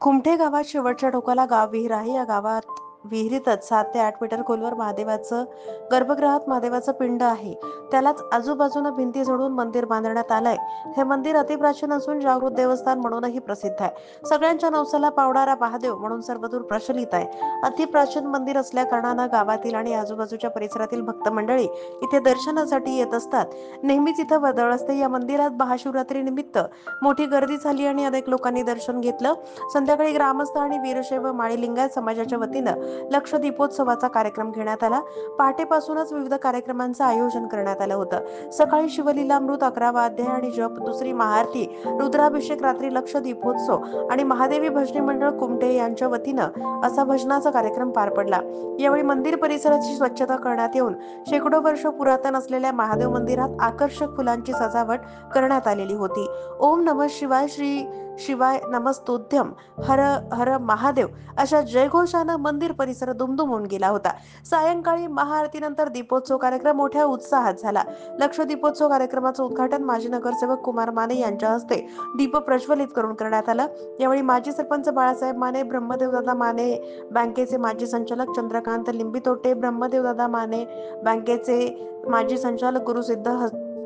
कुमठे गावात शेवटच्या टोकाला गाव विहीर आहे. या गावात विहिरीतच 7 ते 8 मीटर खोलवर महादेवाचं गर्भगृहात महादेवाचं पिंड आहे. त्यालाच आजूबाजूनं भिंती जोडून मंदिर बांधण्यात आलंय. हे मंदिर अतिप्राचीन असून जागृत देवस्थान म्हणूनही प्रसिद्ध आहे. सगळ्यांच्या नवसाला पावणारा महादेव म्हणून सर्वदूर प्रचलित आहे. अतिप्राचीन मंदिर असल्या कारणानं गावातील आणि आजूबाजूच्या परिसरातील भक्त मंडळी इथे दर्शनासाठी येत असतात. नेहमीच इथं वर्दळ असते. या मंदिरात महाशिवरात्री निमित्त मोठी गर्दी झाली आणि अनेक लोकांनी दर्शन घेतलं. संध्याकाळी ग्रामस्थ आणि वीरशैव माळी लिंगायत समाजाच्या वतीनं लक्ष दीपोत्सवाचा कार्यक्रम घेण्यात आला. पहाटेपासूनच विविध कार्यक्रमांचं आयोजन करण्यात आलं होतं. सकाळी शिवलीलामृत, 11वा अध्याय आणि जप, दुसरी महाआरती, रुद्राभिषेक, रात्री लक्ष दीपोत्सव आणि महादेवी भजनी मंडळ कुमठे यांच्या वतीनं असा भजनाचा कार्यक्रम पार पडला. यावेळी मंदिर परिसराची स्वच्छता करण्यात येऊन शेकडो वर्ष पुरातन असलेल्या महादेव मंदिरात आकर्षक फुलांची सजावट करण्यात आलेली होती. ओम नमः शिवाय, श्री शिवाय नमस्तोध्यम, हर हर महादेव अशा जयघोषानं मंदिर परिसर दुमदुमून गेला होता. सायंकाळी महाआरतीनंतर दीपोत्सव कार्यक्रम मोठ्या उत्साहात झाला. लक्ष दीपोत्सव कार्यक्रमाचं उद्घाटन माजी नगरसेवक कुमार माने यांच्या हस्ते दीप प्रज्वलित करून करण्यात आलं. यावेळी माजी सरपंच बाळासाहेब माने, ब्रह्मदेवदादा माने बँकेचे माजी संचालक चंद्रकांत लिंबितोटे, ब्रह्मदेवदादा माने बँकेचे माजी संचालक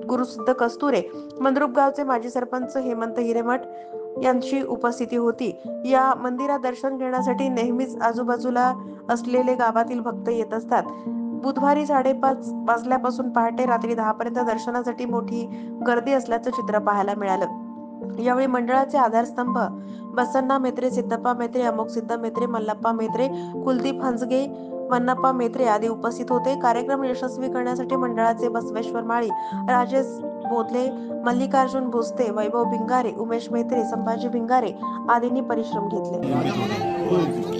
गुरुसिद्ध कस्तुरे, मंद्रुप गावचे माजी सरपंच हेमंत हिरेमठ यांची उपस्थिती होती. या मंदिरात दर्शन घेण्यासाठी नेहमीच आजूबाजूला असलेले गावातील भक्त येत असतात. बुधवारी 5:30 वाजल्यापासून पहाटे रात्री 10 पर्यंत दर्शनासाठी मोठी गर्दी असल्याचं चित्र पाहायला मिळालं. यावेळी मंडळाचे आधारस्तंभ बसन्ना मेत्रे, सिद्धप्पा मेत्रे, अमोक सिद्ध मेत्रे, मल्लप्पा मेत्रे, कुलदीप हंजगे, वन्नप्पा मेत्रे आदी उपस्थित होते. कार्यक्रम यशस्वी करण्यासाठी मंडळाचे बसवेश्वर माळी, राजेश बोधले, मल्लिकार्जुन भुसते, वैभव भिंगारे, उमेश मेत्रे, संभाजी भिंगारे आदींनी परिश्रम घेतले.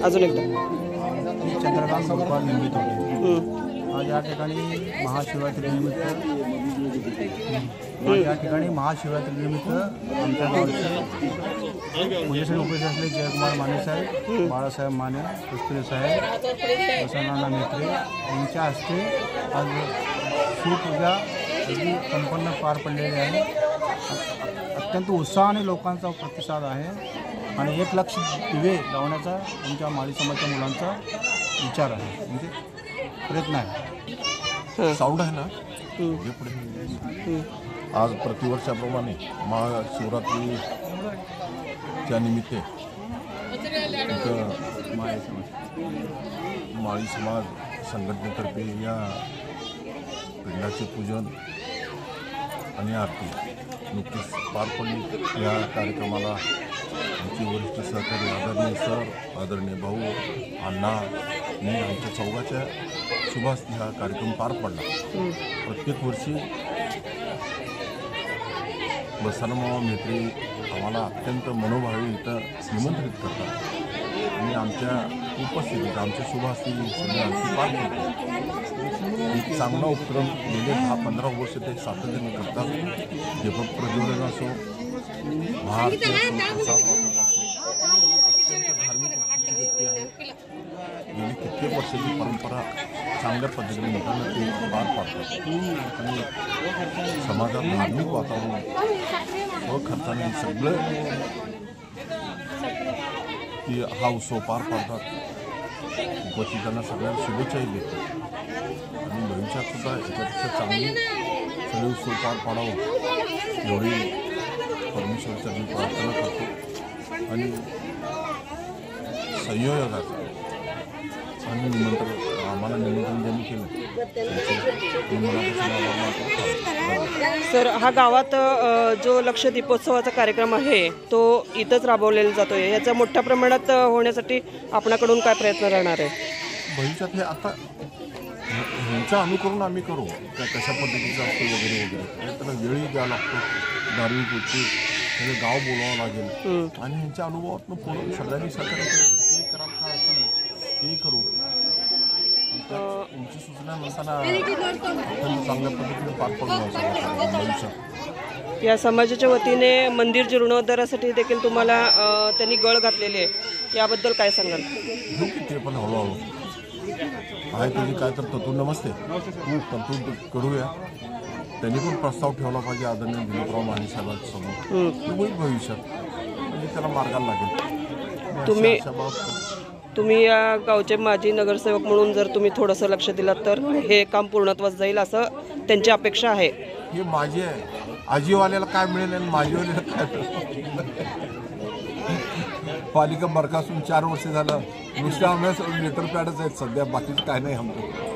अजून एकदा चंद्रकांत गोपाल लिंबितोटे. आज या ठिकाणी महाशिवरात्रीनिमित्त आमच्या गावचे पूजेसाठी उपस्थित असलेले जयकुमार माने साहेब, बाळासाहेब माने, कस्तुरे साहेब, बसवनाना मेत्रे यांच्या हस्ते आज शिवपूजा अगदी संपन्न पार पडलेली आहे. अत्यंत उत्साहाने लोकांचा प्रतिसाद आहे आणि 1 लाख दिवे लावण्याचा आमच्या माळी समाजाच्या मुलांचा विचार आहे, म्हणजे प्रयत्न आहे. साऊंड आहे ना. आज प्रतिवर्षाप्रमाणे महाशिवरात्रीच्या निमित्त माळी समाज संघटनेतर्फे या पिंडाचे पूजन आणि आरती नुकतीच पार पडली. या कार्यक्रमाला आमचे वरिष्ठ सहकारी आदरणीय सर, आदरणीय भाऊ, अण्णा आणि आमच्या चौघाच्या शुभास्ती हा कार्यक्रम पार पडला. प्रत्येक वर्षी बसवनाना मेत्रे आम्हाला अत्यंत मनोभावे इथं निमंत्रित करतात आणि आमच्या उपस्थितीत आमच्या शुभास्ती सगळ्या आरती पार पडतात. एक चांगला उपक्रम गेले 10-15 वर्ष ते सातत्याने करतात. दीपक प्रज्वलन असो, महाआरती असो, प्रसाद वाटप असो, अत्यंत धार्मिक व्यक्ती आहे. गेली कित्येक वर्षाची परंपरा चांगल्या पद्धतीने मित्रांनो ते पार पाडतात आणि समाजात धार्मिक वातावरण खर्चाने सगळं की हा उत्सव पार पाडतात. उपस्थितांना सगळ्यांना शुभेच्छाही देतो आणि भविष्यात सुद्धा याच्यापेक्षा चांगली सगळे उत्सव पार पाडावं एवढी परमेश्वराच्या मी प्रार्थना करतो आणि संयोजकाचं आणि आम्हाला निमंत्रण ज्यांनी केलं सर, हा गावात जो लक्ष दीपोत्सवाचा कार्यक्रम आहे तो इथंच राबवलेला जातोय. याचा मोठ्या प्रमाणात होण्यासाठी आपणाकडून काय प्रयत्न राहणार आहे? भविष्यात हे आता ह्यांचं अनुकरण आम्ही करू, त्या कशा पद्धतीचं असतं वगैरे वगैरे. त्याला वेळही द्यावा लागतो. धार्मिक गोष्टी सगळे गाव बोलावं लागेल आणि ह्यांच्या अनुभवातून पुढे सगळ्यांनी सहकार्य ते करायला काय अडचण नाही, तेही करू. तुमची सूचना नसताना चांगल्या पद्धतीने पार पडू भविष्यात. या समाजाच्या वतीने मंदिर जीर्णोद्धारासाठी देखील तुम्हाला त्यांनी गळ घातलेली आहे, याबद्दल काय सांगाल? घेऊ की ते पण हळूहळू आहे त्याची काय तर तत्व नमस्ते तरतूद करूया. त्यांनी पण प्रस्ताव ठेवला पाहिजे आदरणीय दिलीपराव माने साहेबांच्या समोर. होईल भविष्यात म्हणजे त्याला मार्गाला लागेल. तुम्ही अशा बाबत तुम्ही या गावचे माजी नगरसेवक म्हणून जर तुम्ही थोडंसं लक्ष दिलं तर हे काम पूर्णत्वास जाईल असं त्यांची अपेक्षा आहे. हे माझी आहे. आजीवाल्याला काय मिळेल आणि माझीवाल्याला काय मिळेल. पालिका बरखासून 4 वर्ष झालं. नुसत्या आम्हाला लेटर पॅडच आहेत सध्या, बाकीचं काय नाही आमचं.